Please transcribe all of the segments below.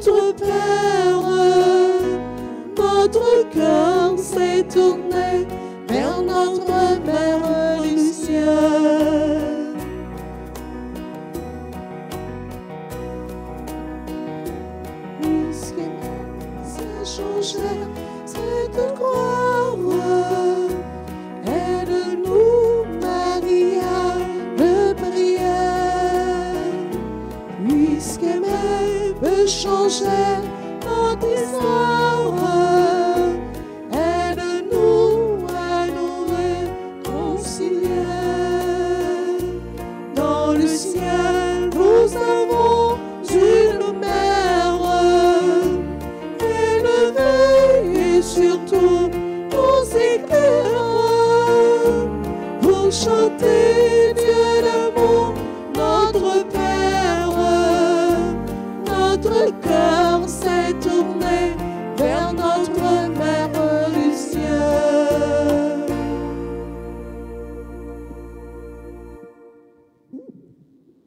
notre Père, notre cœur s'est tourné vers notre Mère du ciel. Puisque ça changeait cette croix, aide-nous, Maria de prière. Puisque mes peut changer notre histoire, aide-nous à nous réconcilier. Dans le ciel, nous avons une mère élevée et surtout nous éclaire pour chanter Dieu d'amour, notre Père. Notre cœur s'est tourné vers notre Mère du ciel.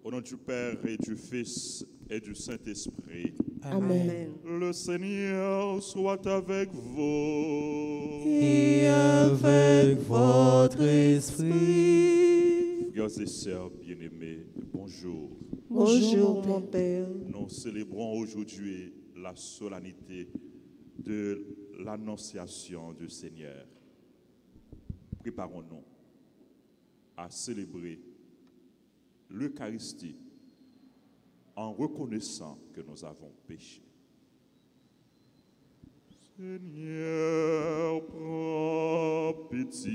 Au nom du Père et du Fils et du Saint-Esprit. Amen. Le Seigneur soit avec vous. Et avec votre esprit. Frères et sœurs bien-aimés, bonjour. Bonjour, mon Père. Nous célébrons aujourd'hui la solennité de l'Annonciation du Seigneur. Préparons-nous à célébrer l'Eucharistie en reconnaissant que nous avons péché. Seigneur, prends pitié.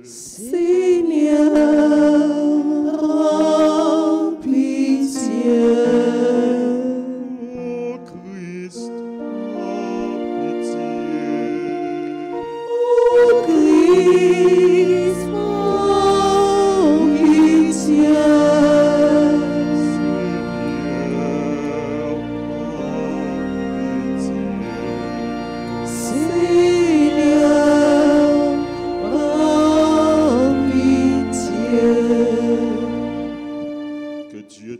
Seigneur, prends pitié. Ô Christ, prends pitié. Ô Christ, prends pitié.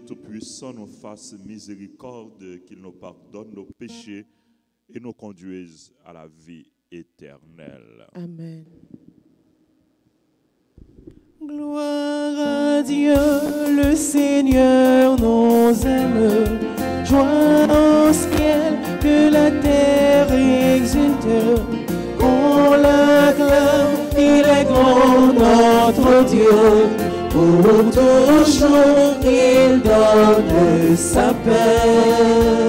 Tout-Puissant nous fasse miséricorde, qu'il nous pardonne nos péchés et nous conduise à la vie éternelle. Amen. Gloire à Dieu, le Seigneur nous aime. Joie au ciel, que la terre exulte. Qu'on l'acclame, il est grand notre Dieu. Pour toujours, il donne sa paix.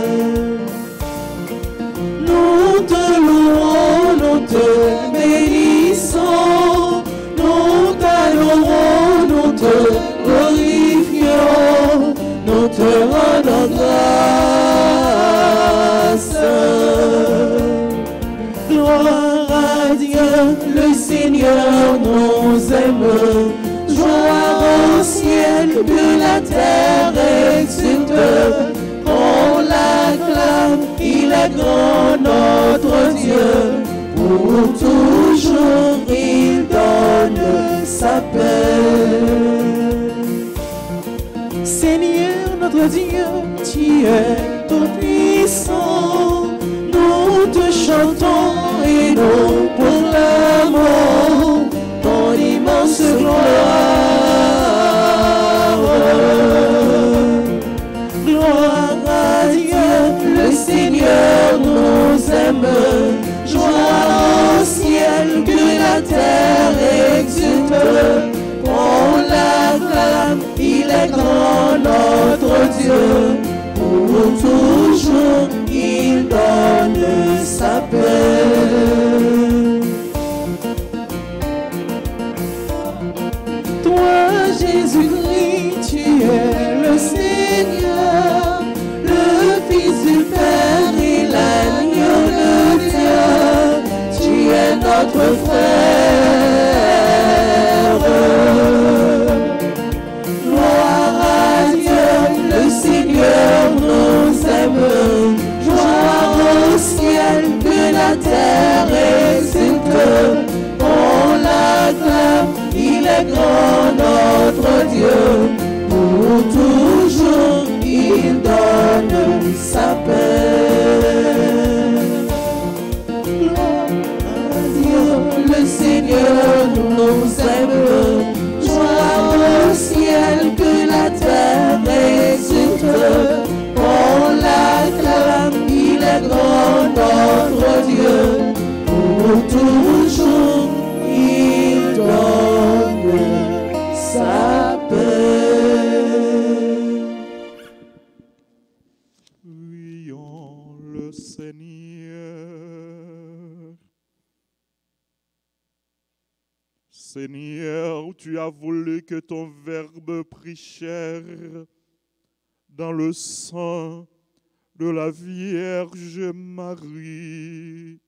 Nous te louons, nous te bénissons, nous t'adorons, nous te glorifions, nous te rendons grâce. Gloire à Dieu, le Seigneur nous aime. Joie au ciel, que la terre exulte. On l'acclame, il est grand notre Dieu. Pour toujours, il donne sa paix. Seigneur notre Dieu, tu es tout puissant. Nous te chantons et nous proclamons ton immense gloire. Gloire à Dieu, le Seigneur nous aime. Joie au ciel, que la terre exulte. On l'acclame, il est grand notre Dieu. Pour sa paix. Le Seigneur nous aime, joie au ciel que la terre exulte. On l'acclame, il est grand notre Dieu, pour toujours il donne sa paix. Prions le Seigneur. Seigneur, tu as voulu que ton Verbe prit chair dans le sein de la Vierge Marie.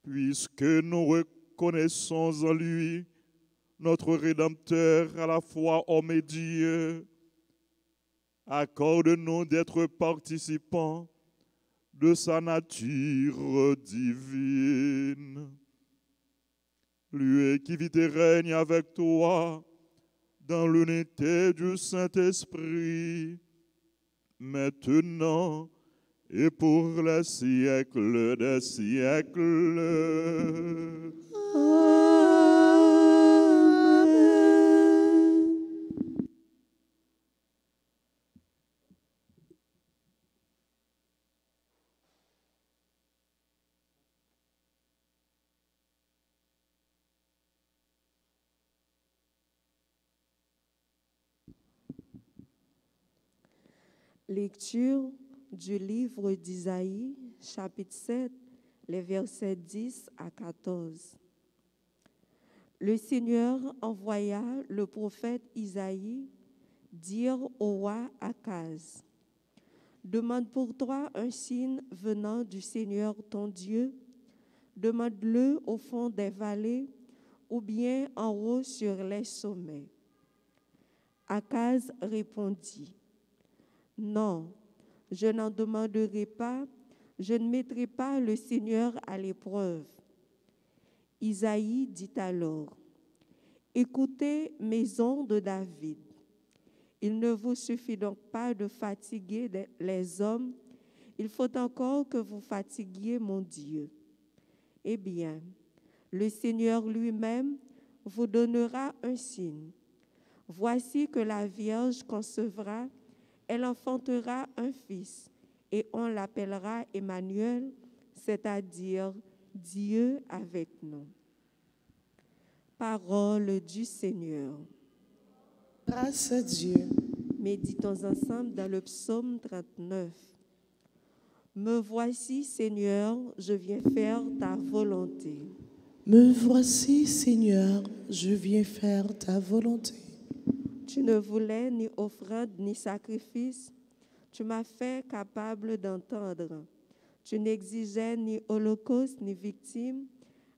Puisque nous reconnaissons en lui notre Rédempteur à la fois homme et Dieu, accorde-nous d'être participants de sa nature divine. Lui qui vit et règne avec toi dans l'unité du Saint-Esprit, maintenant et pour les siècles des siècles. Amen. Lecture du livre d'Isaïe, chapitre 7, les versets 10 à 14. Le Seigneur envoya le prophète Isaïe dire au roi Akaz: demande pour toi un signe venant du Seigneur ton Dieu, demande-le au fond des vallées ou bien en haut sur les sommets. Akaz répondit: non, je n'en demanderai pas, je ne mettrai pas le Seigneur à l'épreuve. Isaïe dit alors: écoutez, maison de David, il ne vous suffit donc pas de fatiguer les hommes, il faut encore que vous fatiguiez mon Dieu. Eh bien, le Seigneur lui-même vous donnera un signe. Voici que la Vierge concevra, elle enfantera un fils, et on l'appellera Emmanuel, c'est-à-dire Dieu avec nous. Parole du Seigneur. Grâce à Dieu. Méditons ensemble dans le psaume 39. Me voici, Seigneur, je viens faire ta volonté. Me voici, Seigneur, je viens faire ta volonté. Tu ne voulais ni offrande ni sacrifice, tu m'as fait capable d'entendre. Tu n'exigeais ni holocauste ni victime,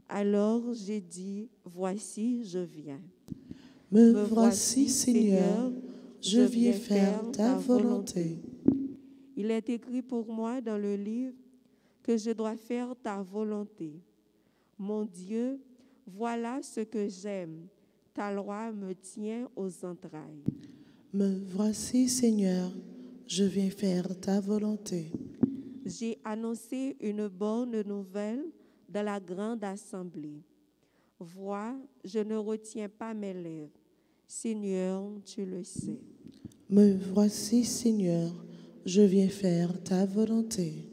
alors j'ai dit, voici, je viens. Me voici, Seigneur, je viens faire ta volonté. Il est écrit pour moi dans le livre que je dois faire ta volonté. Mon Dieu, voilà ce que j'aime. Ta loi me tient aux entrailles. Me voici, Seigneur, je viens faire ta volonté. J'ai annoncé une bonne nouvelle dans la grande assemblée. Vois, je ne retiens pas mes lèvres. Seigneur, tu le sais. Me voici, Seigneur, je viens faire ta volonté.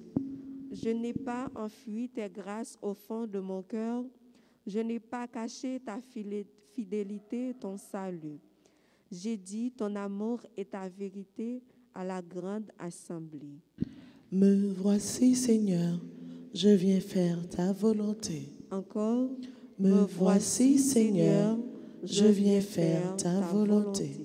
Je n'ai pas enfui tes grâces au fond de mon cœur. Je n'ai pas caché ta fidélité, ton salut. J'ai dit ton amour et ta vérité à la grande assemblée. Me voici, Seigneur, je viens faire ta volonté. Encore, Me voici, Seigneur, je viens faire ta volonté.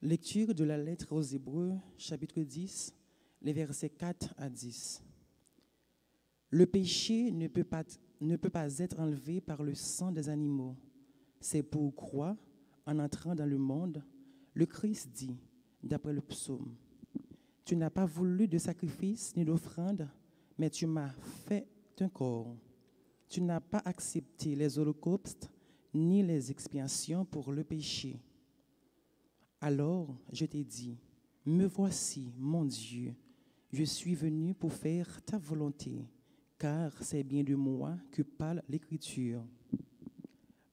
Lecture de la lettre aux Hébreux, chapitre 10, les versets 4 à 10. Le péché ne peut pas être enlevé par le sang des animaux. C'est pourquoi, en entrant dans le monde, le Christ dit, d'après le psaume, « Tu n'as pas voulu de sacrifice ni d'offrande, mais tu m'as fait un corps. Tu n'as pas accepté les holocaustes ni les expiations pour le péché. Alors je t'ai dit, me voici, mon Dieu, je suis venu pour faire ta volonté, car c'est bien de moi que parle l'Écriture. »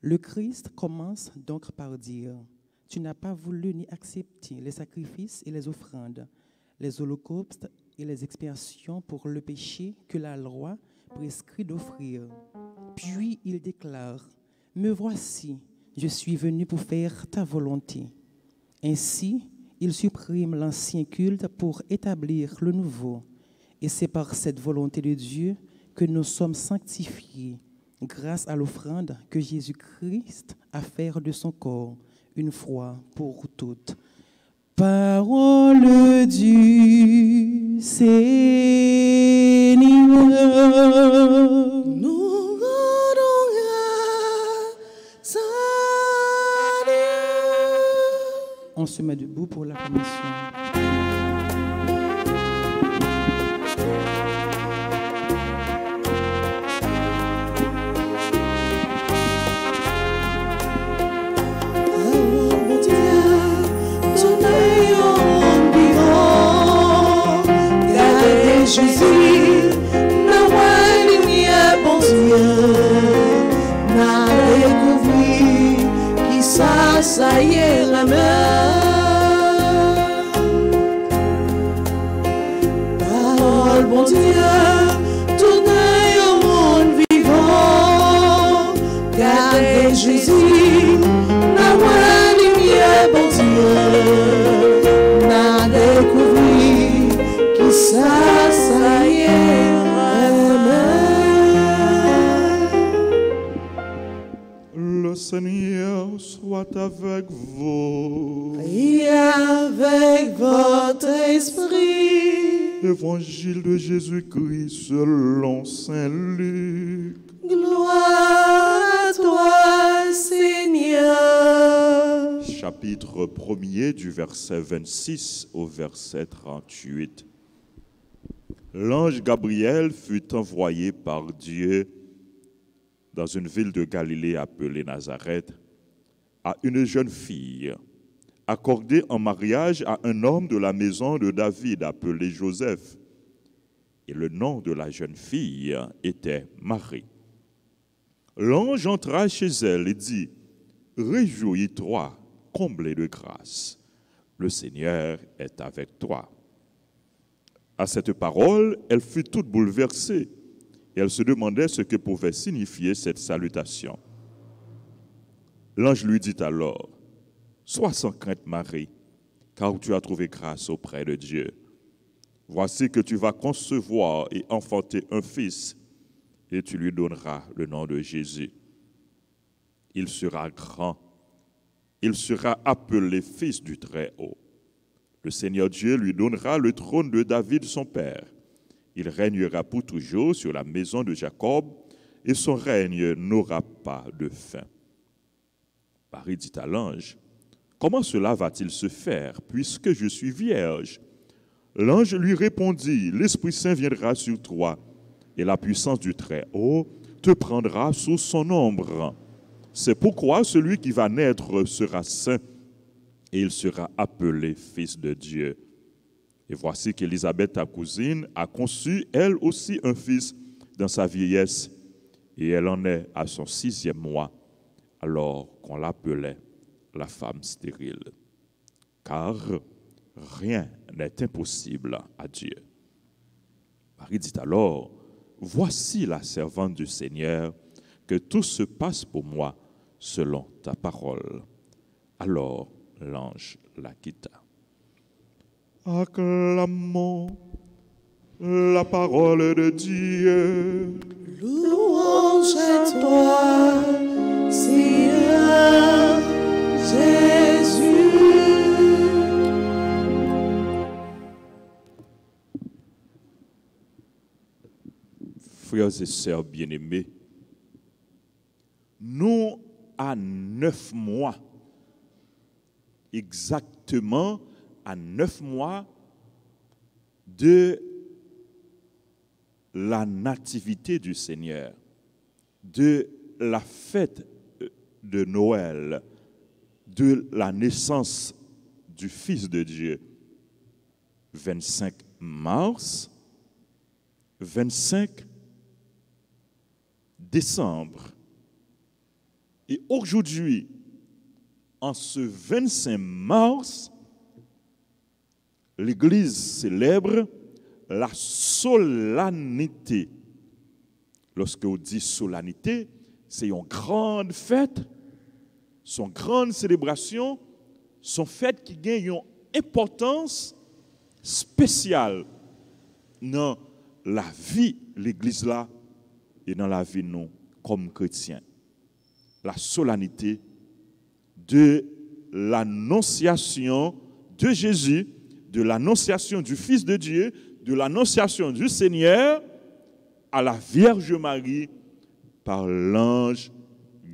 Le Christ commence donc par dire, « Tu n'as pas voulu ni accepter les sacrifices et les offrandes, les holocaustes et les expiations pour le péché que la loi prescrit d'offrir. » Puis il déclare, « Me voici, je suis venu pour faire ta volonté. » Ainsi, il supprime l'ancien culte pour établir le nouveau. Et c'est par cette volonté de Dieu que nous sommes sanctifiés, grâce à l'offrande que Jésus-Christ a faite de son corps, une fois pour toutes. Parole du Seigneur. Nous rendons grâce à Dieu. On se met debout pour la commission. Jésus, n'a pas lumière, bon Dieu, n'a découvert qui ça y est la mer. Parole, bon Dieu, tout est au monde vivant. Gardez Jésus, n'a pas lumière, bon Dieu, n'a découvert qui ça y est, Le Seigneur soit avec vous. et avec votre esprit. Évangile de Jésus-Christ selon Saint Luc. Gloire à toi, Seigneur. Chapitre 1er du verset 26 au verset 38. L'ange Gabriel fut envoyé par Dieu dans une ville de Galilée appelée Nazareth à une jeune fille accordée en mariage à un homme de la maison de David appelé Joseph. Et le nom de la jeune fille était Marie. L'ange entra chez elle et dit, « Réjouis-toi, comblée de grâce, le Seigneur est avec toi. » À cette parole, elle fut toute bouleversée et elle se demandait ce que pouvait signifier cette salutation. L'ange lui dit alors, « Sois sans crainte, Marie, car tu as trouvé grâce auprès de Dieu. Voici que tu vas concevoir et enfanter un fils, et tu lui donneras le nom de Jésus. Il sera grand, il sera appelé Fils du Très-Haut. Le Seigneur Dieu lui donnera le trône de David son père. Il régnera pour toujours sur la maison de Jacob, et son règne n'aura pas de fin. » Marie dit à l'ange, « Comment cela va-t-il se faire, puisque je suis vierge ?» L'ange lui répondit, « L'Esprit Saint viendra sur toi, et la puissance du Très-Haut te prendra sous son ombre. C'est pourquoi celui qui va naître sera saint, et il sera appelé Fils de Dieu. Et voici qu'Élisabeth, ta cousine, a conçu elle aussi un fils dans sa vieillesse, et elle en est à son 6e mois, alors qu'on l'appelait la femme stérile. Car rien n'est impossible à Dieu. » Marie dit alors, « Voici la servante du Seigneur, que tout se passe pour moi selon ta parole. » Alors l'ange la quitta. Acclamons la parole de Dieu. Louange à toi, Seigneur Jésus. Frères et sœurs bien-aimés, nous à 9 mois. Exactement à 9 mois de la nativité du Seigneur, de la fête de Noël, de la naissance du Fils de Dieu. 25 mars, 25 décembre. Et aujourd'hui, en ce 25 mars, l'Église célèbre la solennité. Lorsque on dit solennité, c'est une grande fête, son grande célébration, son fête qui gagne une importance spéciale dans la vie de l'Église là et dans la vie de nous comme chrétiens. La solennité de l'annonciation de Jésus, de l'annonciation du Fils de Dieu, de l'annonciation du Seigneur à la Vierge Marie par l'ange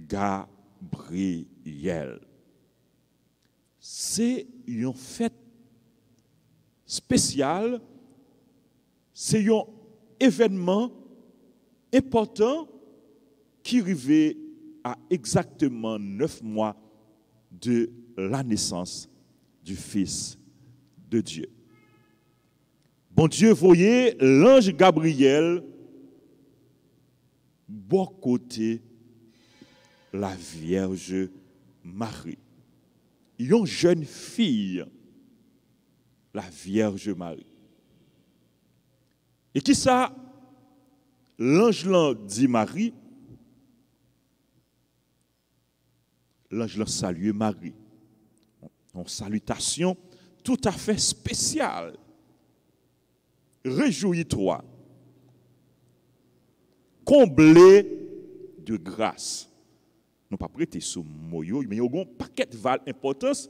Gabriel. C'est une fête spéciale, c'est un événement important qui arrivait à exactement 9 mois de la naissance du Fils de Dieu. Bon Dieu, voyez l'ange Gabriel bon côté la Vierge Marie. Une jeune fille, la Vierge Marie. Et qui ça, l'ange là dit Marie, l'ange là salue Marie. Une salutation tout à fait spéciale. Réjouis-toi, comblé de grâce. Nous pas prêter sous moyo, mais il y a un paquet de val importance,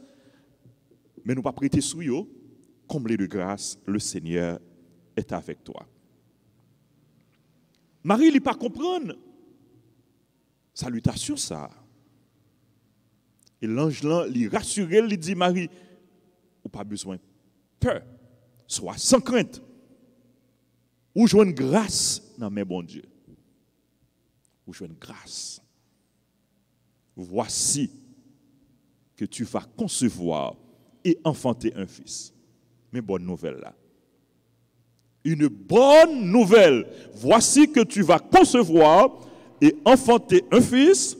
mais nous pas prêter sous yo, comblé de grâce, le Seigneur est avec toi. Marie il pas comprendre. Salutation ça. Et l'ange là, il rassure, il dit Marie, ou pas besoin peur, sois sans crainte. Ou joindre grâce dans mes bons Dieu. Ou joindre grâce. Voici que tu vas concevoir et enfanter un fils. Mais bonne nouvelle là. Une bonne nouvelle. Voici que tu vas concevoir et enfanter un fils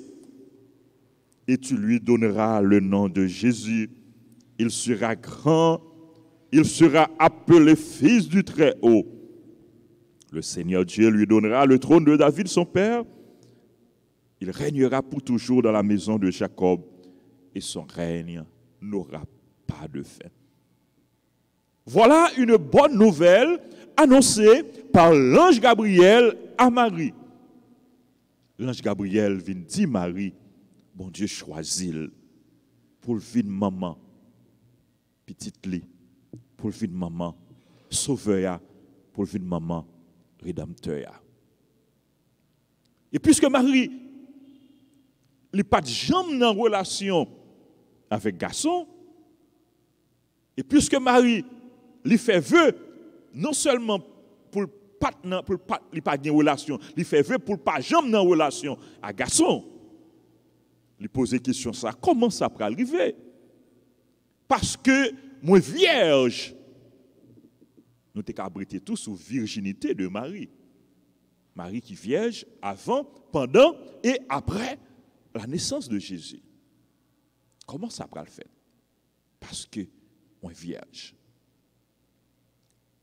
et tu lui donneras le nom de Jésus. Il sera grand, il sera appelé fils du Très-Haut. Le Seigneur Dieu lui donnera le trône de David, son père. Il régnera pour toujours dans la maison de Jacob et son règne n'aura pas de fin. Voilà une bonne nouvelle annoncée par l'ange Gabriel à Marie. L'ange Gabriel vient dire Marie, bon Dieu choisit pour le vie de maman, petite lit, pour le vie de maman, sauveur, pour le vie de maman, rédempteur. Et puisque Marie n'a pas de jambe dans relation avec garçon, et puisque Marie lui fait vœu, non seulement pour le pas de relation, lui fait vœu pour pas jambe dans relation à garçon, lui poser question ça, comment ça peut arriver? Parce que moi vierge, nous t'es abrité tous sous virginité de Marie. Marie qui vierge avant, pendant et après la naissance de Jésus. Comment ça peut le faire? Parce que moi vierge.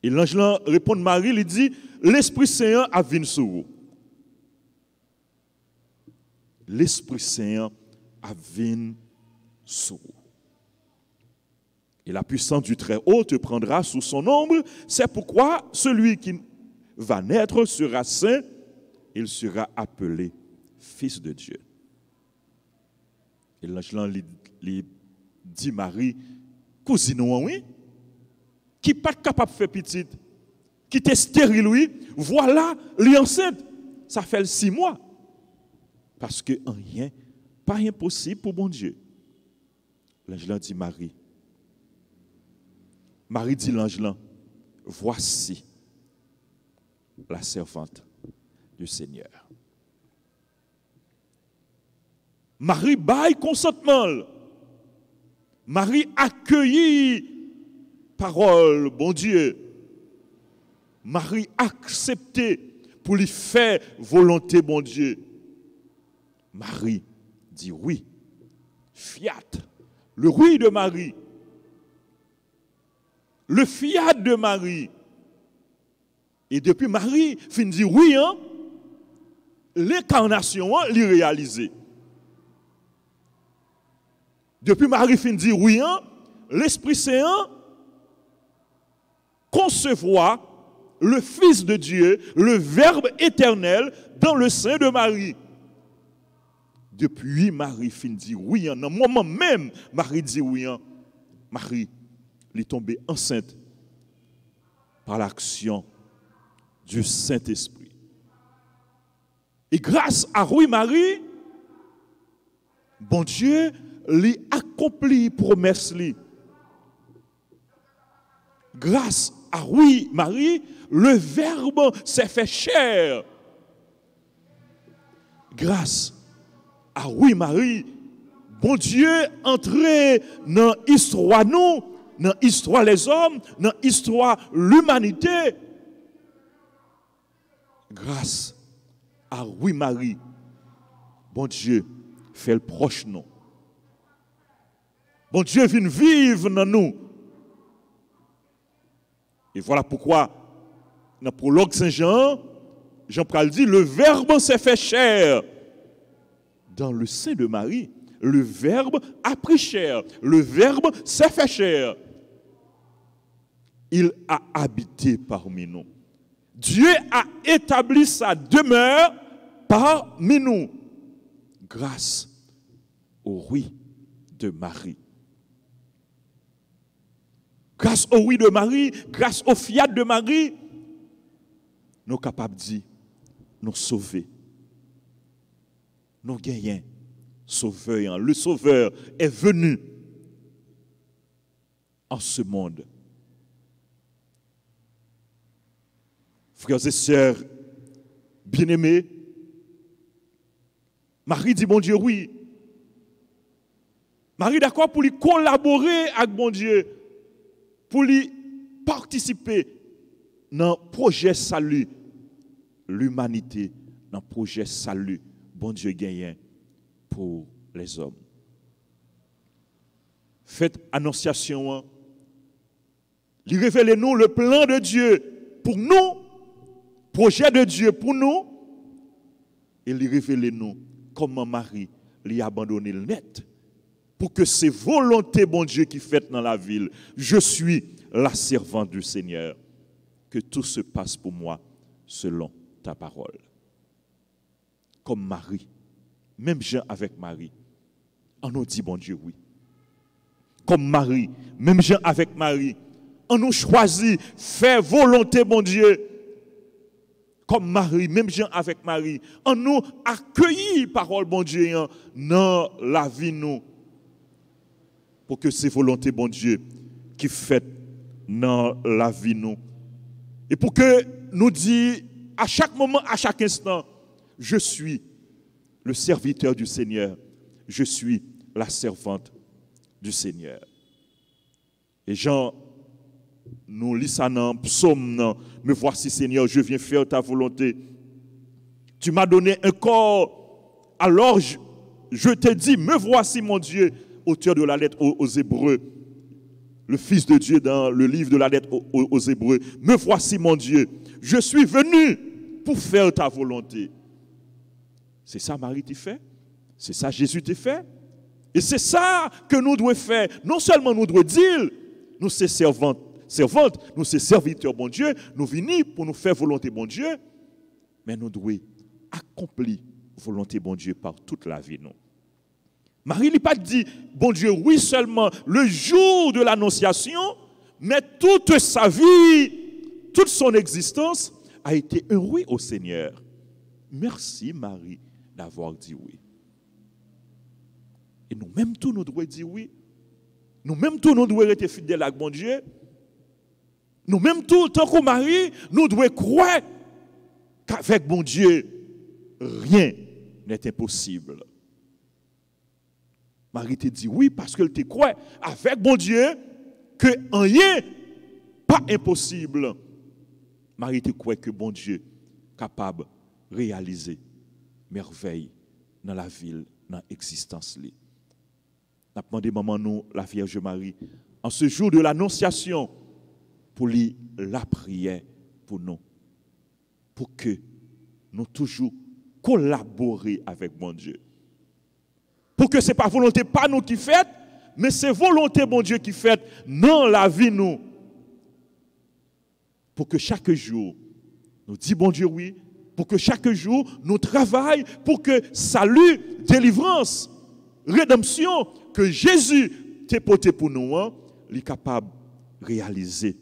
Et l'ange répond à Marie, il dit, l'Esprit Saint a venu sur vous. L'Esprit Saint a venu sur vous. Et la puissance du Très-Haut te prendra sous son ombre. C'est pourquoi celui qui va naître sera saint. Il sera appelé Fils de Dieu. Et l'ange lui dit Marie, cousine, oui, qui n'est pas capable de faire petite, qui est stérile, oui, voilà, elle est enceinte. Ça fait 6 mois. Parce que rien Pas impossible pour bon Dieu. L'ange là dit Marie. Marie dit l'ange là, voici la servante du Seigneur. Marie baille consentement. Marie accueillit parole, bon Dieu. Marie acceptait pour lui faire volonté, bon Dieu. Marie dit oui. Fiat. Le oui de Marie. Le fiat de Marie. Et depuis Marie fin dit oui, hein, l'incarnation l'est réalisée. Depuis Marie fin dit oui, hein, l'Esprit Saint concevoir le Fils de Dieu, le Verbe éternel dans le sein de Marie. Depuis Marie fin dit oui, hein, dans le moment même, Marie dit oui, hein, Marie est tombée enceinte par l'action du Saint-Esprit. Et grâce à oui Marie, bon Dieu lui accomplit promesse lui. Grâce à oui Marie, le Verbe s'est fait chair. Grâce à oui Marie, bon Dieu entré dans l'histoire nous, dans l'histoire les hommes, dans l'histoire l'humanité. Grâce à oui Marie, bon Dieu fait le proche nous. Bon Dieu vient vivre dans nous. Et voilà pourquoi, dans le prologue Saint-Jean, Jean-Paul dit, le Verbe s'est fait chair. Dans le sein de Marie, le Verbe a pris chair. Le Verbe s'est fait chair. Il a habité parmi nous. Dieu a établi sa demeure parmi nous. Grâce au oui de Marie. Grâce au oui de Marie, grâce au fiat de Marie, nous sommes capables de dire, nous sauver. Nous gagnons sauveur. Le sauveur est venu en ce monde. Frères et sœurs bien-aimés, Marie dit, bon Dieu, oui. Marie d'accord pour lui collaborer avec bon Dieu, pour lui participer dans le projet salut, l'humanité, dans le projet salut, bon Dieu gagne pour les hommes. Faites annonciation, révélez-nous le plan de Dieu pour nous, projet de Dieu pour nous, et révélez-nous comment Marie lui a abandonné le net. Pour que c'est volonté, bon Dieu, qui fait dans la ville. Je suis la servante du Seigneur. Que tout se passe pour moi selon ta parole. Comme Marie, même Jean avec Marie, on nous dit, bon Dieu, oui. Comme Marie, même Jean avec Marie, on nous choisit, faire volonté, bon Dieu. Comme Marie, même Jean avec Marie, on nous accueillit, parole, bon Dieu, dans la vie, nous. Pour que c'est volonté, bon Dieu, qui fait dans la vie, nous. Et pour que nous disions à chaque moment, à chaque instant, je suis le serviteur du Seigneur. Je suis la servante du Seigneur. Et Jean, nous lisons ça dans Psaume, me voici Seigneur, je viens faire ta volonté. Tu m'as donné un corps, alors je te dis, me voici mon Dieu, auteur de la lettre aux Hébreux, le Fils de Dieu dans le livre de la lettre aux Hébreux. Me voici mon Dieu, je suis venu pour faire ta volonté. C'est ça Marie t'a fait, c'est ça Jésus t'a fait. Et c'est ça que nous devons faire. Non seulement nous devons dire, nous sommes servantes, nous sommes serviteurs, bon Dieu, nous venons pour nous faire volonté, bon Dieu, mais nous devons accomplir volonté, bon Dieu, par toute la vie, non. Marie n'a pas dit, bon Dieu, oui seulement le jour de l'annonciation, mais toute sa vie, toute son existence a été un oui au Seigneur. Merci Marie d'avoir dit oui. Et nous-mêmes tous, nous devons dire oui. Nous-mêmes tous, nous devons être fidèles à bon Dieu. Nous-mêmes tous, tant que Marie, nous devons croire qu'avec bon Dieu, rien n'est impossible. Marie te dit oui parce qu'elle te croit avec bon Dieu que rien pas impossible. Marie te croit que bon Dieu est capable de réaliser merveille dans la ville, dans l'existence. Nous avons demandé maman nous, la Vierge Marie, en ce jour de l'Annonciation, pour lire la prière pour nous, pour que nous toujours collaborer avec mon Dieu. Pour que ce n'est pas volonté pas nous qui fait, mais c'est volonté mon Dieu qui fait dans la vie nous. Pour que chaque jour, nous disons bon Dieu oui, pour que chaque jour, nous travaillons pour que salut, délivrance, rédemption, que Jésus t'a porté pour nous, il est capable de réaliser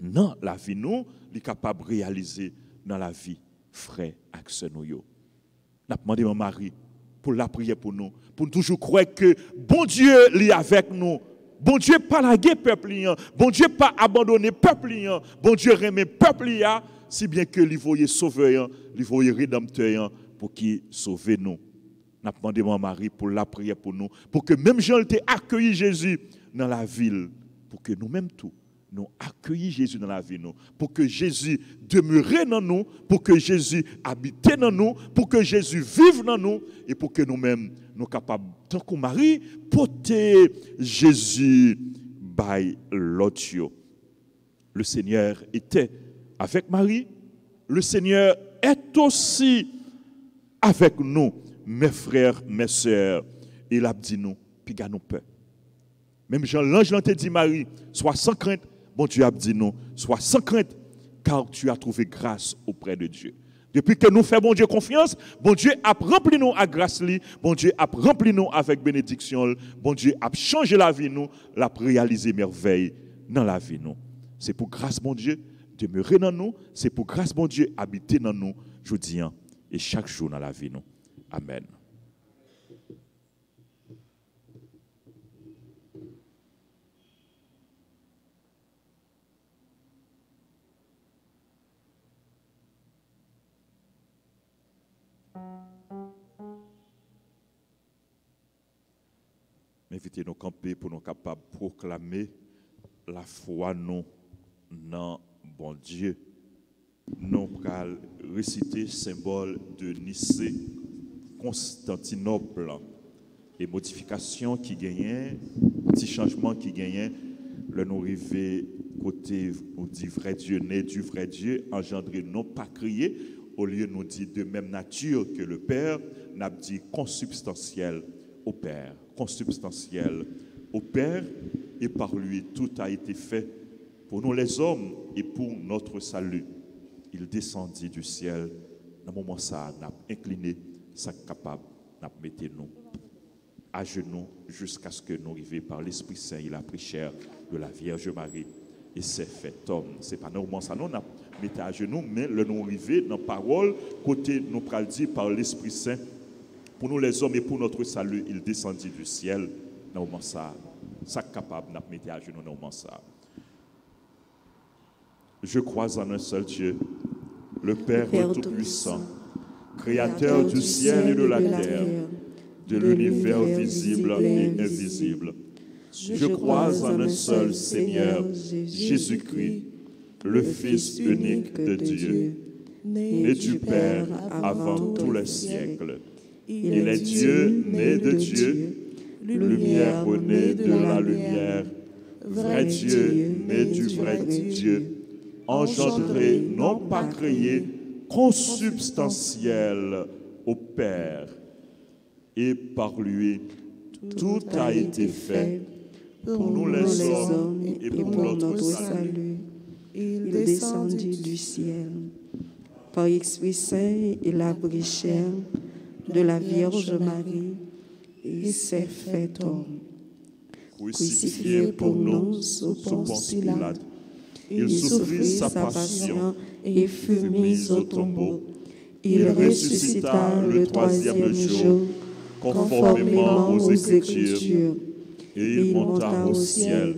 dans la vie nous, il est capable de réaliser dans la vie frère avec ce nous. Nous avons demandé à Marie pour la prière pour nous, pour toujours croire que bon Dieu est avec nous. Bon Dieu pas lagué peuple, bon Dieu pas abandonné peuple, bon Dieu remet peuple, si bien que il voyait sauveur, il voyait rédempteur pour qu'il sauve nous. Nous avons demandé à Marie pour la prière pour nous, pour que même Jean ait accueilli Jésus dans la ville, pour que nous-mêmes tous, nous accueillir Jésus dans la vie, nous, pour que Jésus demeure dans nous, pour que Jésus habite dans nous, pour que Jésus vive dans nous, et pour que nous-mêmes, nous sommes capables, tant que Marie, porter Jésus by l'autre. Le Seigneur était avec Marie, le Seigneur est aussi avec nous, mes frères, mes sœurs. Il a dit nous, puis nous peur. Même Jean, l'ange l'a dit Marie, sois sans crainte. Bon Dieu a dit non, sois sans crainte, car tu as trouvé grâce auprès de Dieu. Depuis que nous faisons bon Dieu confiance, bon Dieu a rempli nous à grâce, bon Dieu a rempli nous avec bénédiction, bon Dieu a changé la vie nous, l'a réalisé merveille dans la vie nous. C'est pour grâce bon Dieu demeurer dans nous, c'est pour grâce bon Dieu habiter dans nous, je dis, et chaque jour dans la vie nous. Amen. Invitez nous camper pour nous capables de proclamer la foi nous dans bon Dieu. Nous allons réciter le symbole de Nicée, Constantinople, les modifications qui gagnent, petits changements qui gagnent, le nous arrivé côté on dit vrai Dieu, né du vrai Dieu, engendré non pas créé, au lieu nous dit de même nature que le Père, n'a dit consubstantiel au Père, consubstantiel au Père, et par lui tout a été fait pour nous les hommes et pour notre salut. Il descendit du ciel, dans le moment ça, n'a incliné, ça capable, n'a mettez nous à genoux jusqu'à ce que nous arrivions par l'Esprit Saint, il a pris chair de la Vierge Marie et s'est fait homme. Ce n'est pas normalement ça, nous n'a mettez à genoux, mais le nous arrivé dans la parole, côté nous pral dire par l'Esprit Saint, pour nous les hommes et pour notre salut, il descendit du ciel, dans le moment ça, ça capable, n'a mettez à genoux dans le moment ça. Je crois en un seul Dieu, le Père Tout-Puissant, Créateur du ciel et de la terre, de l'univers visible et invisible. Je crois en un seul Seigneur, Jésus-Christ, le Fils unique de Dieu, né du Père avant tous les siècles. Il est Dieu, né de Dieu, lumière née de la lumière, vrai Dieu, né du vrai Dieu, engendré, non pas créé, consubstantiel au Père. Et par lui, tout a été fait pour nous les hommes et pour notre salut. Il descendit du ciel. Par l'Esprit Saint, il a pris chair de la Vierge Marie et s'est fait homme. Crucifié pour nous sous Ponce Pilate, il souffrit sa passion et fut mis au tombeau. Il ressuscita le troisième jour conformément aux Écritures. Et il monta au ciel.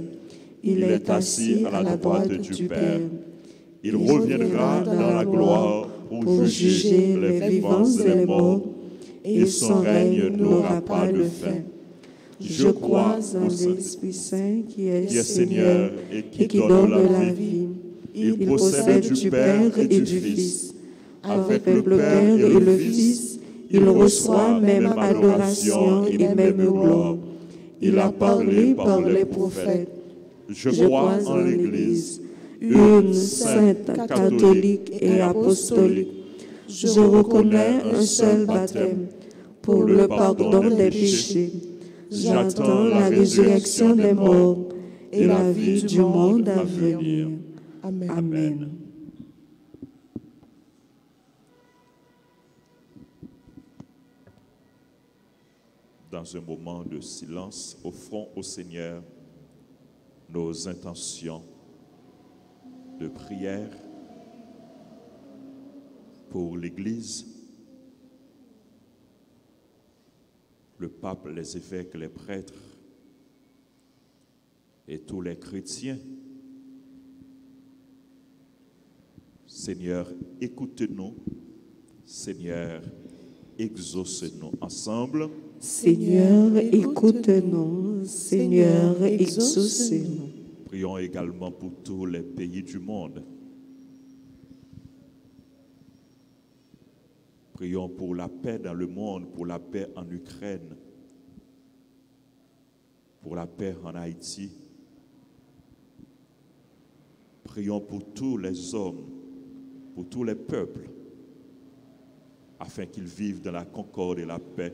Il est assis à la droite du Père. Il reviendra dans la gloire pour juger les vivants et les morts, et son règne n'aura pas de fin. Je crois en l'Esprit Saint qui est Seigneur et qui donne la vie. Il possède du Père et du Fils. Avec le Père et le Fils, il reçoit même adoration et même gloire. Il a parlé par les prophètes. Je crois en l'Église, une sainte, catholique et apostolique. Je reconnais un seul baptême pour le pardon des péchés. J'attends la résurrection des morts et la vie du monde à venir. Amen. Dans un moment de silence, offrons au Seigneur nos intentions de prière pour l'Église, le pape, les évêques, les prêtres et tous les chrétiens. Seigneur, écoute-nous. Seigneur, exauce-nous ensemble. Seigneur, écoute-nous. Seigneur, exauce-nous. Prions également pour tous les pays du monde. Prions pour la paix dans le monde, pour la paix en Ukraine, pour la paix en Haïti. Prions pour tous les hommes, pour tous les peuples, afin qu'ils vivent dans la concorde et la paix.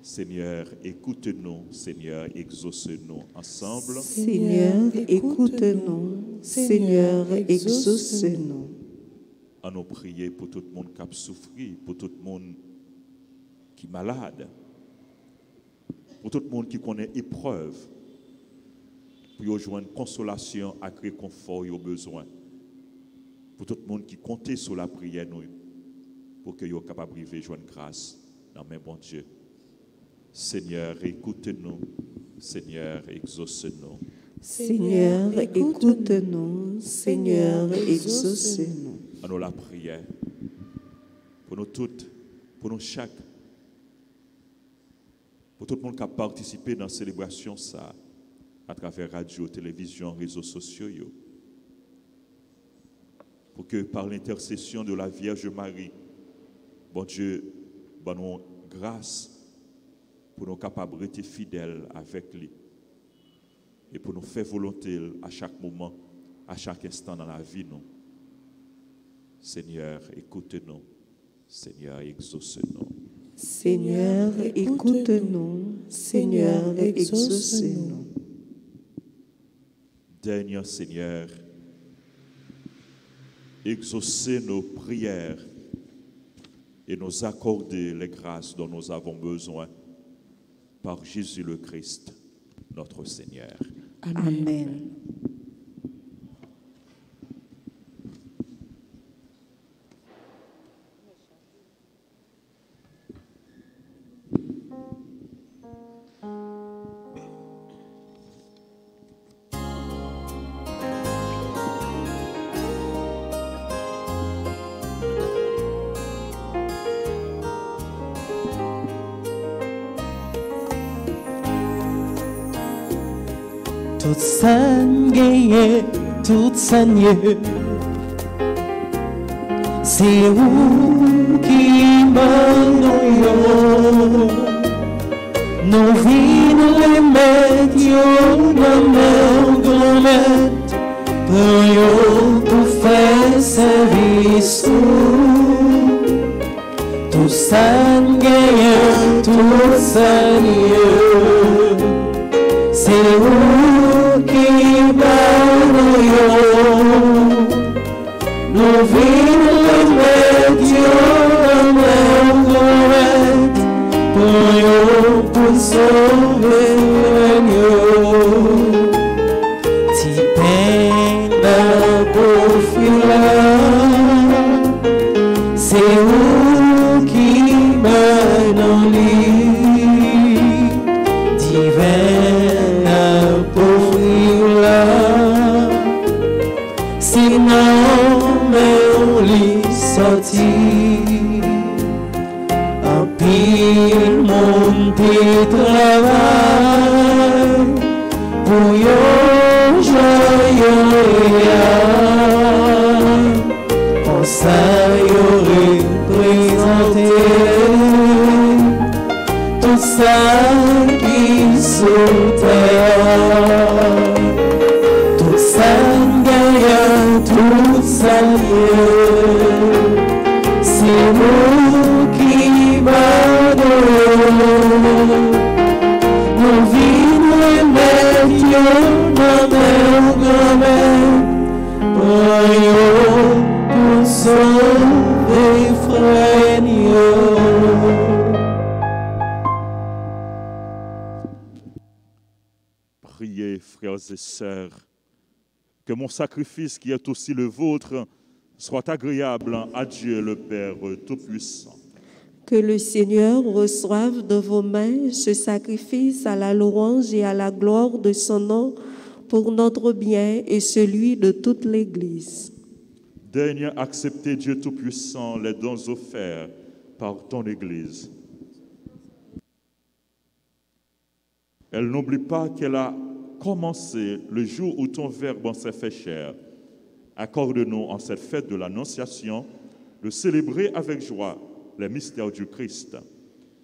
Seigneur, écoute-nous. Seigneur, exauce-nous ensemble. Seigneur, écoute-nous. Seigneur, exauce-nous. À nous prier pour tout le monde qui a souffert, pour tout le monde qui est malade, pour tout le monde qui connaît épreuve, pour joindre consolation et réconfort aux besoins, pour tout le monde qui compte sur la prière, nous, pour que soient capables de joindre grâce dans mes bon Dieu. Seigneur, écoute-nous. Seigneur, exauce-nous. Seigneur, écoute-nous. Seigneur, exauce-nous. À nous la prière, pour nous toutes, pour nous chaque, pour tout le monde qui a participé dans la célébration, ça, à travers radio, télévision, réseaux sociaux, pour que par l'intercession de la Vierge Marie, bon Dieu, bon nous grâce, pour nous capables d'être fidèles avec lui et pour nous faire volonté à chaque moment, à chaque instant dans la vie, nous. Seigneur, écoute-nous. Seigneur, exauce-nous. Seigneur, écoute-nous. Seigneur, exauce-nous. Dernier Seigneur, exaucez nos prières et nous accorder les grâces dont nous avons besoin par Jésus le Christ, notre Seigneur. Amen. Toute scène gagnée, toute saignée, c'est où qui mène nos vies, nous les mettons dans nos gommettes pour faire service. Toute scène gagnée, toute saignée, c'est où qui mène nos vies, nous les mettons dans nos gommettes pour sauver l'agneau. Ti peine pour filer, c'est où qui mène en lit. travail pour yon joyeux réel. Comme ça, yon représenté tout ça qui sautait. Tout ça gagne, tout ça lié. C'est nous qui badons. Nous vivons mettre dans nos grand-mère. Voyons pour sauver frère. Priez, frères et sœurs, que mon sacrifice qui est aussi le vôtre soit agréable à Dieu le Père Tout-Puissant. Que le Seigneur reçoive de vos mains ce sacrifice à la louange et à la gloire de son nom pour notre bien et celui de toute l'Église. Daigne accepter, Dieu Tout-Puissant, les dons offerts par ton Église. Elle n'oublie pas qu'elle a commencé le jour où ton Verbe s'est fait chair. Accorde-nous en cette fête de l'Annonciation de célébrer avec joie les mystères du Christ,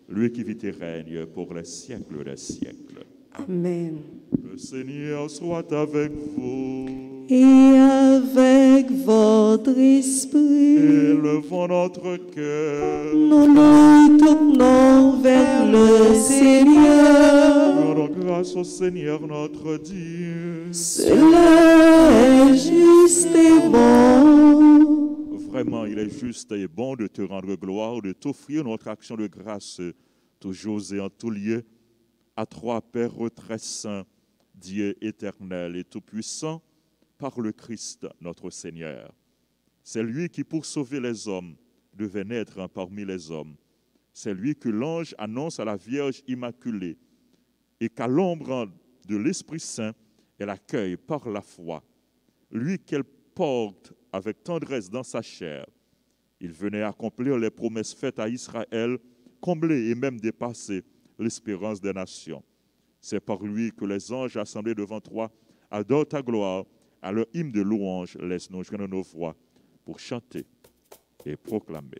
lui qui vit et règne pour les siècles des siècles. Amen. Le Seigneur soit avec vous. Et avec votre esprit, Élevons notre cœur. nous nous tournons vers le Seigneur. Rendons grâce au Seigneur notre Dieu. Cela est juste et bon. Vraiment, il est juste et bon de te rendre gloire, de t'offrir notre action de grâce, toujours et en tout lieu, à toi, Père très saint, Dieu éternel et tout-puissant, par le Christ notre Seigneur. C'est lui qui, pour sauver les hommes, devait naître parmi les hommes. C'est lui que l'ange annonce à la Vierge Immaculée et qu'à l'ombre de l'Esprit Saint, elle accueille par la foi. Lui qu'elle porte avec tendresse dans sa chair. Il venait accomplir les promesses faites à Israël, combler et même dépasser l'espérance des nations. C'est par lui que les anges assemblés devant toi adorent ta gloire. À leur hymne de louange, laisse-nous joindre nos voix pour chanter et proclamer.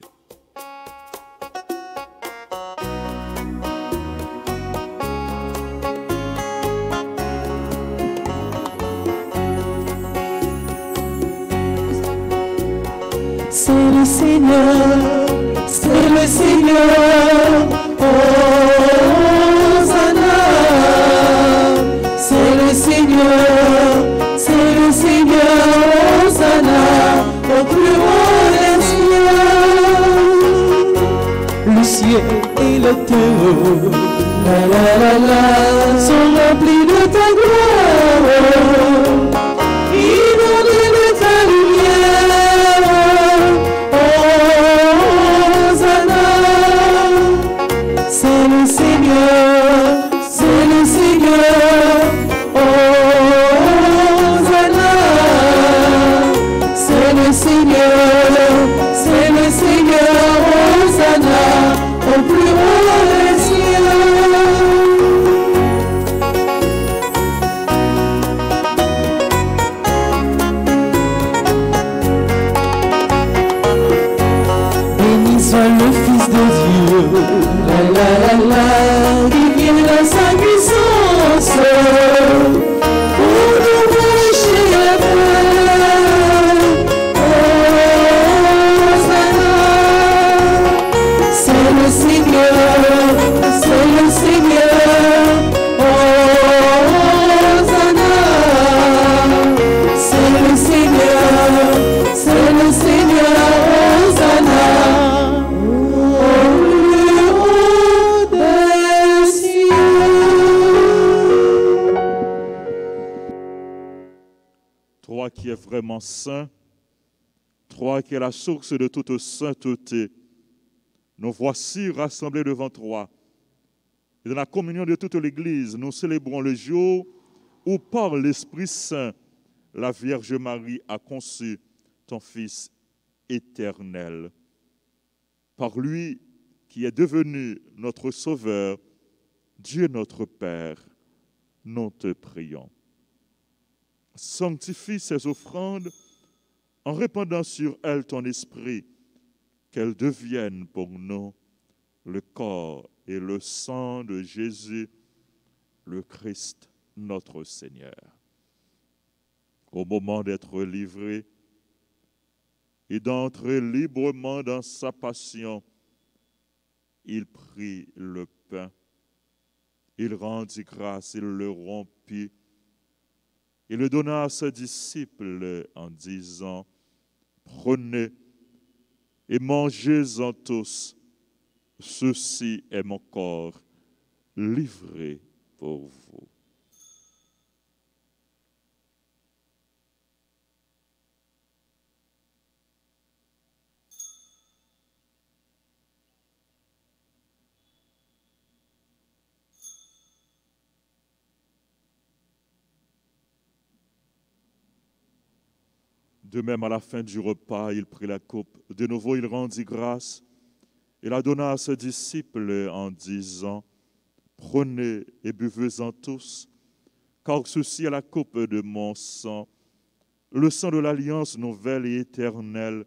C'est le Seigneur, c'est le Seigneur, Hosanna. C'est le Seigneur, Hosanna, au plus haut des cieux. Le ciel et la terre, la la la la, sont remplis de ta gloire. Inondés de ta lumière, Hosanna. C'est le Seigneur, Hosanna. C'est le Seigneur, Hosanna, au plus haut des cieux. Béni soit le Fils de Dieu, la la la la, qui vient dans sa puissance, pour nous prêcher la paix. Hosanna. C'est le Seigneur, Hosanna. C'est le Seigneur, Hosanna, au plus haut des cieux. Toi qui es vraiment saint, toi qui es la source de toute sainteté, nous voici rassemblés devant toi. Et dans la communion de toute l'Église, nous célébrons le jour où par l'Esprit Saint, la Vierge Marie a conçu ton Fils éternel. Par lui qui est devenu notre Sauveur, Dieu notre Père, nous te prions. Sanctifie ces offrandes en répandant sur elles ton esprit, qu'elles deviennent pour nous le corps et le sang de Jésus, le Christ, notre Seigneur. Au moment d'être livré et d'entrer librement dans sa passion, il prit le pain, il rendit grâce, il le rompit, il le donna à ses disciples en disant, « Prenez et mangez-en tous, ceci est mon corps livré pour vous. » De même, à la fin du repas, il prit la coupe. De nouveau, il rendit grâce et la donna à ses disciples en disant, « Prenez et buvez-en tous, car ceci est la coupe de mon sang, le sang de l'alliance nouvelle et éternelle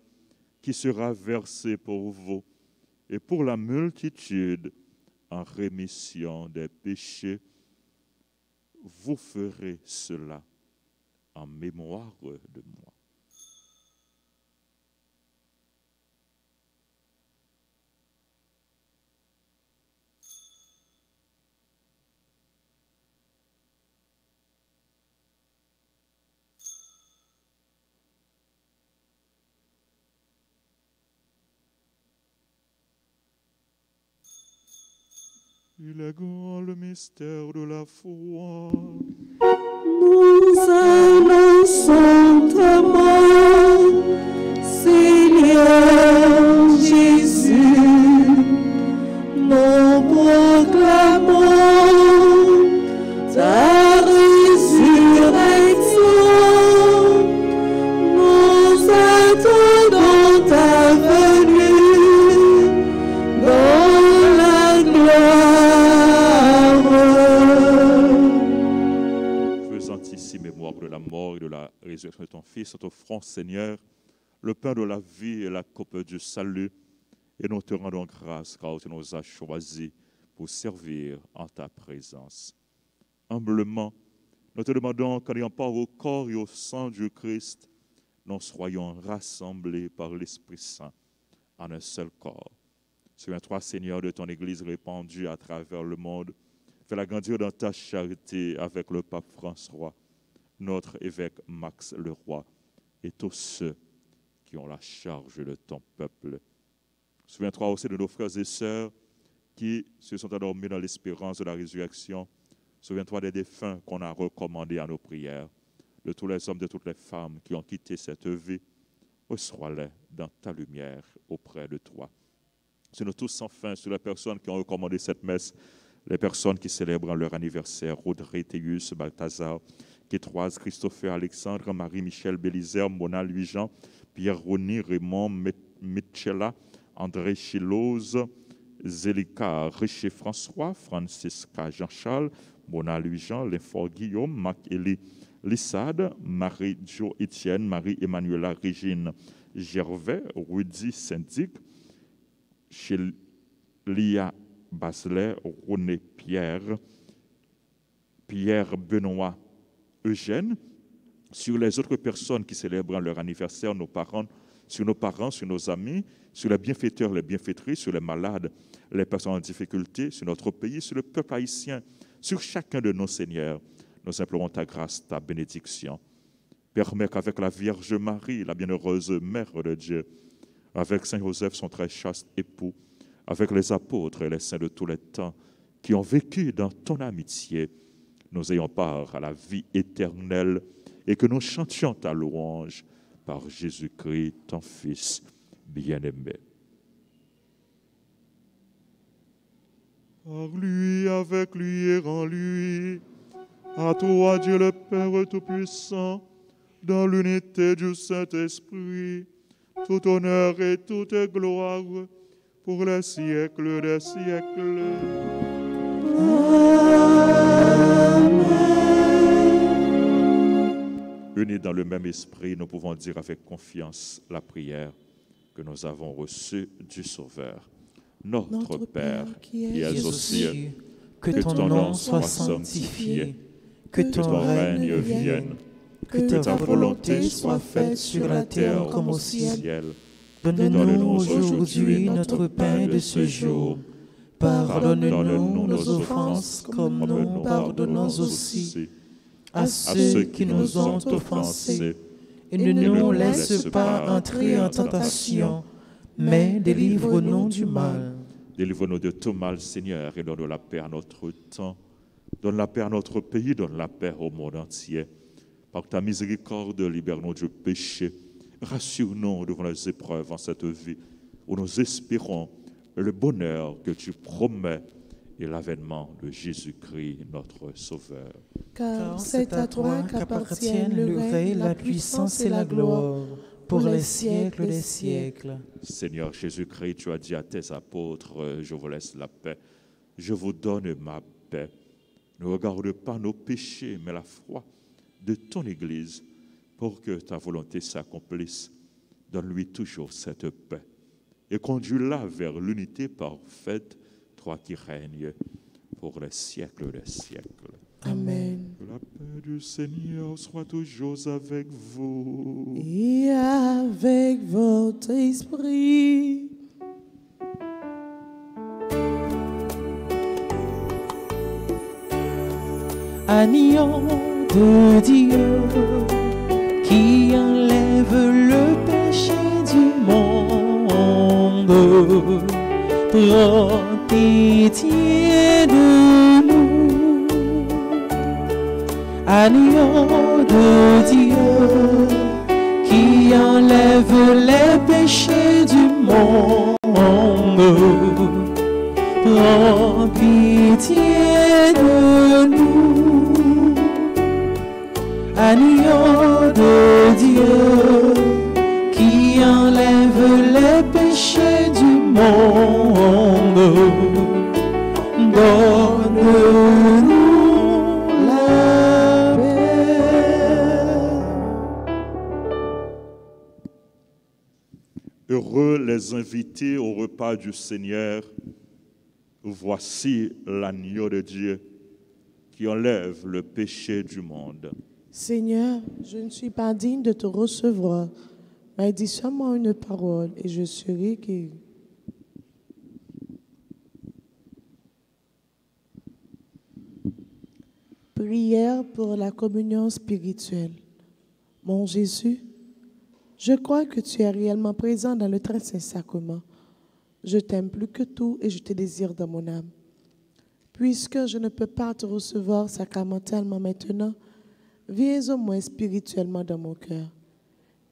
qui sera versé pour vous et pour la multitude en rémission des péchés. Vous ferez cela en mémoire de moi. » Il est grand le mystère de la foi. Nous annonçons ta mort, Seigneur Jésus. Nous proclamons ta résurrection. Nous attendons ta venue dans la gloire. Faisant ici mémoire de la mort et de la résurrection de ton Fils, nous t'offrons, Seigneur, le pain de la vie et la coupe du salut, et nous te rendons grâce car tu nous as choisis pour servir en ta présence. Humblement, nous te demandons qu'en ayant part au corps et au sang du Christ, nous soyons rassemblés par l'Esprit Saint en un seul corps. Souviens-toi, Seigneur, de ton Église répandue à travers le monde. Fais-la grandir dans ta charité avec le pape François, notre évêque Max Leroy, et tous ceux qui ont la charge de ton peuple. Souviens-toi aussi de nos frères et sœurs qui se sont endormis dans l'espérance de la résurrection. Souviens-toi des défunts qu'on a recommandés à nos prières, de tous les hommes, de toutes les femmes qui ont quitté cette vie. Reçois-les dans ta lumière auprès de toi. Sur nous tous, enfin, sur les personnes qui ont recommandé cette messe, les personnes qui célèbrent leur anniversaire, Audrey, Théus, Balthazar, Kétroise, Christopher, Alexandre, Marie-Michel, Bélizer, Mona, Louis-Jean, Pierre-Rony, Raymond, Mitchella, André Chilose, Zélika, Richer François, Francisca Jean-Charles, Mona Louis-Jean, Linfort Guillaume, Marc-Élie Lissade, Marie-Jo Étienne, Marie-Emmanuela Régine Gervais, Rudy Syndic, Chélia Baslet, René Pierre, Pierre Benoît Eugène, sur les autres personnes qui célèbrent leur anniversaire, nos parents, sur nos amis, sur les bienfaiteurs, les bienfaitrices, sur les malades, les personnes en difficulté, sur notre pays, sur le peuple haïtien, sur chacun de nos seigneurs. Nous implorons ta grâce, ta bénédiction. Permets qu'avec la Vierge Marie, la bienheureuse Mère de Dieu, avec Saint Joseph, son très chaste époux, avec les apôtres et les saints de tous les temps qui ont vécu dans ton amitié, nous ayons part à la vie éternelle et que nous chantions ta louange par Jésus-Christ, ton Fils bien-aimé. Par lui, avec lui et en lui, à toi Dieu le Père Tout-Puissant, dans l'unité du Saint-Esprit, tout honneur et toute gloire pour les siècles des siècles. Unis dans le même esprit, nous pouvons dire avec confiance la prière que nous avons reçue du Sauveur. Notre Père, qui es aux cieux, que ton nom soit sanctifié, que ton règne vienne, que ta volonté soit faite sur la terre comme au ciel. Donne-nous aujourd'hui notre pain de ce jour. Pardonne-nous nos offenses comme nous pardonnons aussi à ceux qui nous ont offensés. Et ne nous laisse pas entrer en tentation, mais délivre-nous du mal. Délivre-nous de tout mal, Seigneur, et donne la paix à notre temps. Donne la paix à notre pays, donne la paix au monde entier. Par ta miséricorde, libère-nous du péché. Rassure-nous devant les épreuves en cette vie, où nous espérons le bonheur que tu promets et l'avènement de Jésus-Christ, notre Sauveur. Car c'est à toi qu'appartiennent le règne, la puissance et la gloire, pour les siècles des siècles. Seigneur Jésus-Christ, tu as dit à tes apôtres, je vous laisse la paix, je vous donne ma paix. Ne regarde pas nos péchés, mais la foi de ton Église, pour que ta volonté s'accomplisse. Donne-lui toujours cette paix et conduis-la vers l'unité parfaite, toi qui règnes pour les siècles des siècles. Amen. Que la paix du Seigneur soit toujours avec vous. Et avec votre esprit. Agneau de Dieu qui enlève le péché du monde, prends pitié de nous. Agneau de Dieu qui enlève les péchés du monde, prends pitié de nous. Agneau de Dieu qui enlève les péchés du monde, donne-nous la paix. Heureux les invités au repas du Seigneur. Voici l'agneau de Dieu qui enlève le péché du monde. Seigneur, je ne suis pas digne de te recevoir, mais dis seulement une parole et je serai guéri. Prière pour la communion spirituelle. Mon Jésus, je crois que tu es réellement présent dans le très saint sacrement. Je t'aime plus que tout et je te désire dans mon âme. Puisque je ne peux pas te recevoir sacramentellement maintenant, viens au moins spirituellement dans mon cœur.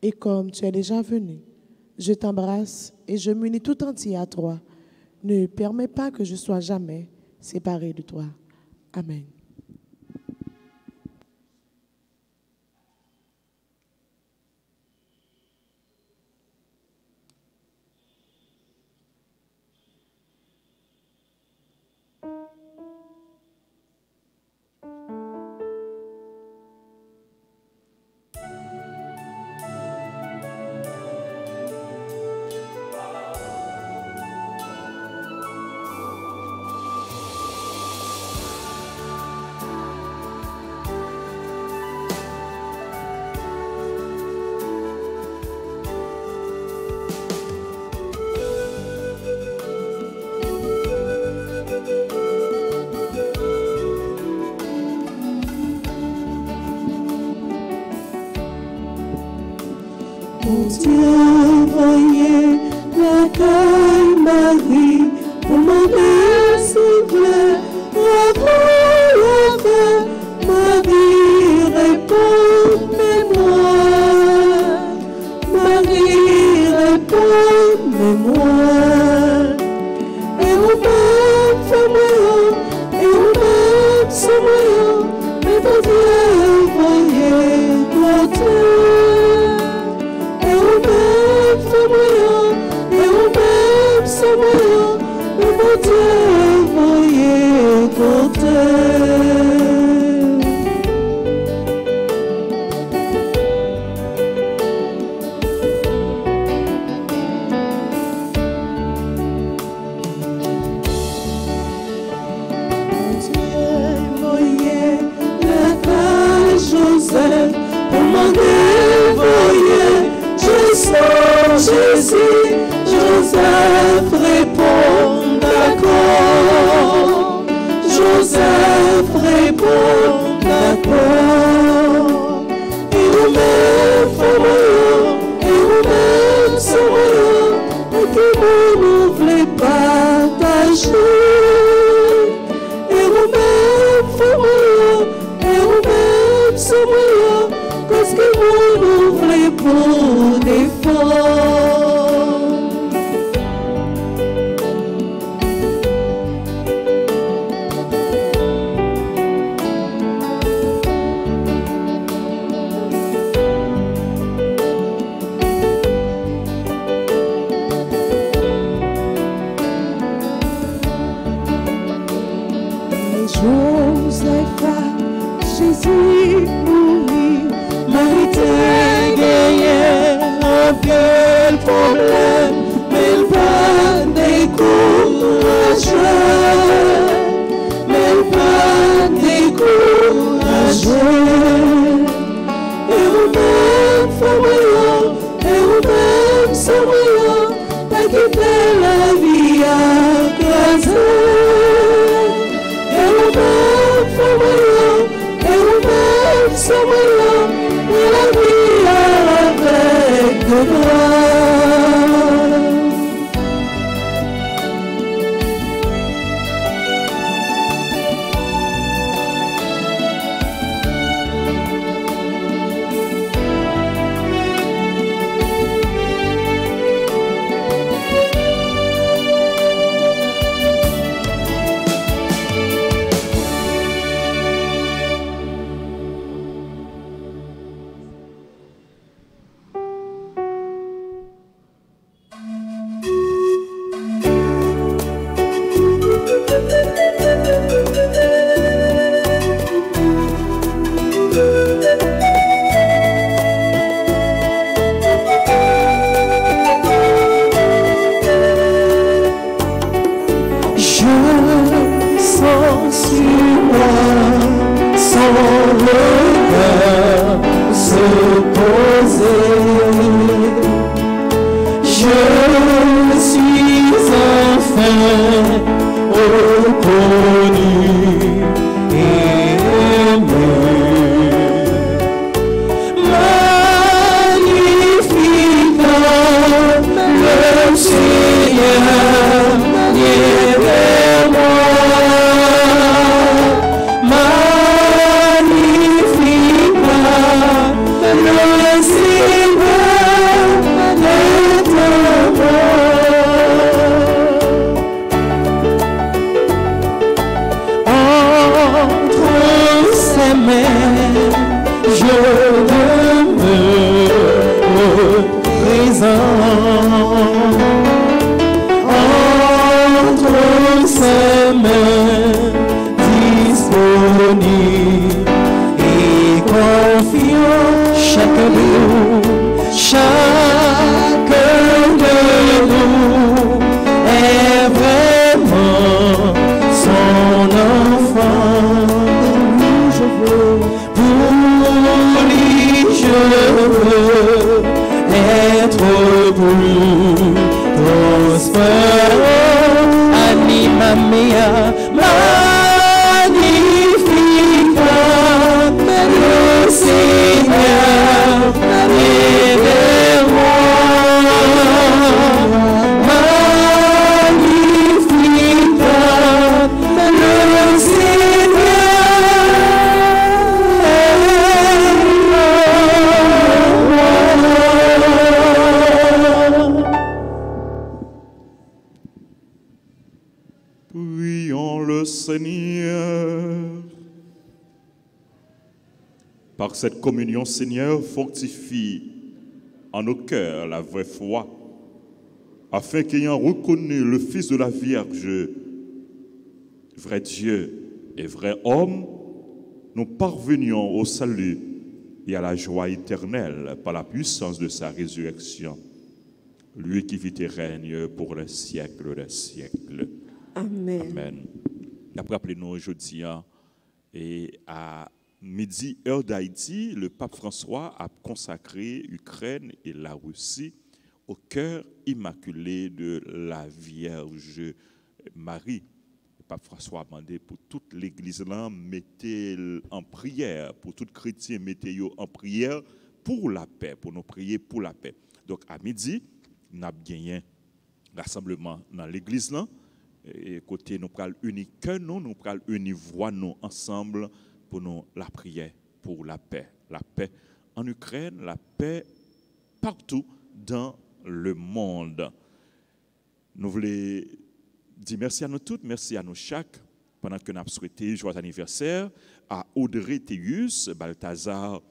Et comme tu es déjà venu, je t'embrasse et je m'unis tout entier à toi. Ne permets pas que je sois jamais séparé de toi. Amen. Mon Dieu, voyez la caille Marie, pour demander s'il plaît, avant la fin, Marie répond, mais moi, Marie répond, mais moi, et on m'aime, fais-moi, et on m'aime, c'est-moi, mais mon Dieu, voyez côté. Et on m'aime, c'est moi, mais mon Dieu, voyez quoi. sommes parce que vous nous voulez pour défendre. Jésus mourit, Marie gagné un quel problème, mais il pas découragé, mais il pas découragé. Et vous-même, famille, et vous-même, sommeil, pas quitter la vie à grâce. Et vous-même, famille, sommeil, et la vie avec de toi. Par cette communion, Seigneur, fortifie en nos cœurs la vraie foi, afin qu'ayant reconnu le Fils de la Vierge, vrai Dieu et vrai homme, nous parvenions au salut et à la joie éternelle par la puissance de sa résurrection. Lui qui vit et règne pour les siècles des siècles. Amen. Amen. Après, appelez-nous aujourd'hui et à midi, heure d'Haïti, le pape François a consacré l'Ukraine et la Russie au cœur immaculé de la Vierge Marie. Le pape François a demandé pour toute l'Église, mettez en prière, pour tout chrétien, mettez en prière pour la paix, pour nous prier pour la paix. Donc à midi, nous avons gagné un rassemblement dans l'Église. Et côté nous pral unir cœur nous pral unir voix nous ensemble pour nous la prière pour la paix. La paix en Ukraine, la paix partout dans le monde. Nous voulons dire merci à nous toutes, merci à nous chaque, pendant que nous avons souhaité joyeux anniversaire à Audrey Théus, Balthazar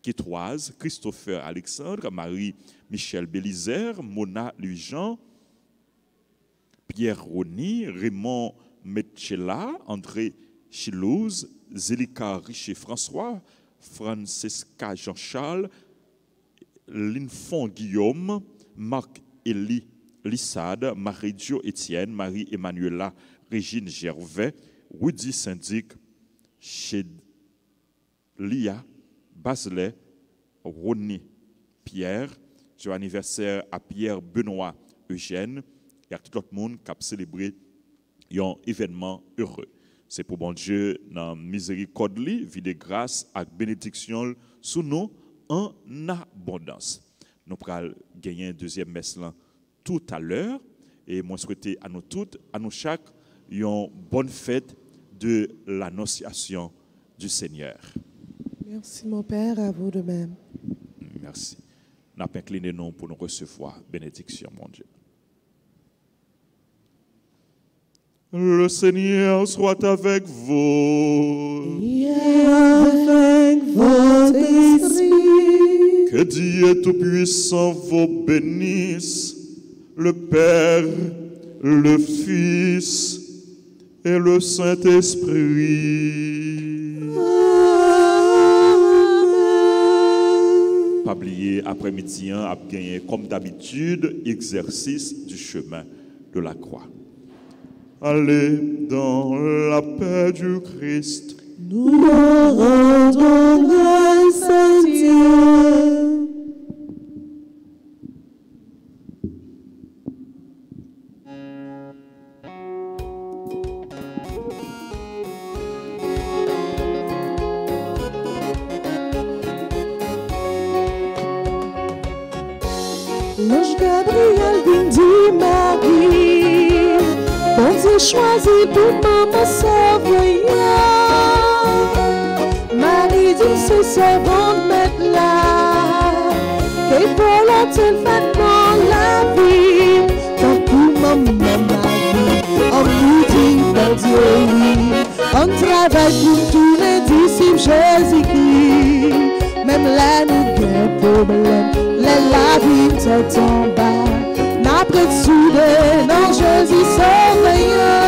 Quétoise, Christopher Alexandre, Marie-Michel Bélizer, Mona Lujan, Pierre Rony, Raymond Metchela, André Chilouz, Zélika Richer-François, Francesca Jean-Charles, Linfon Guillaume, Marc-Élie Lissade, Marie-Dio Étienne, Marie-Emmanuela Régine Gervais, Woody Syndic, Lia Baselet, Ronnie Pierre, joyeux anniversaire à Pierre Benoît Eugène et à tout le monde qui a célébré un événement heureux. C'est pour bon Dieu, dans miséricorde, vie de grâce et bénédiction sous nous en abondance. Nous allons gagner une deuxième messe là tout à l'heure et moi souhaiter à nous toutes, à nous chaque, une bonne fête de l'annonciation du Seigneur. Merci mon Père, à vous de même. Merci. Nous avons incliné nous pour nous recevoir bénédiction, mon Dieu. Le Seigneur soit avec vous. Et avec votre esprit. Que Dieu Tout-Puissant vous bénisse, le Père, le Fils et le Saint-Esprit. Amen. Pas oublier, après-midi, à gagner comme d'habitude, exercice du chemin de la croix. Allez dans la paix du Christ. Nous rendons grâce à Dieu. L'ange Gabriel vient dit Marie, bon Dieu choisi pour maman sauver. Marie dit c'est servante mettre là, et pour l'autre elle fait dans la vie, tant pour maman Marie, on nous dit bon Dieu oui, on travaille pour tous les disciples Jésus-Christ, même là nous gagnons problème. La vie tête en bas, n'a pas de soudé, non Jésus sauve.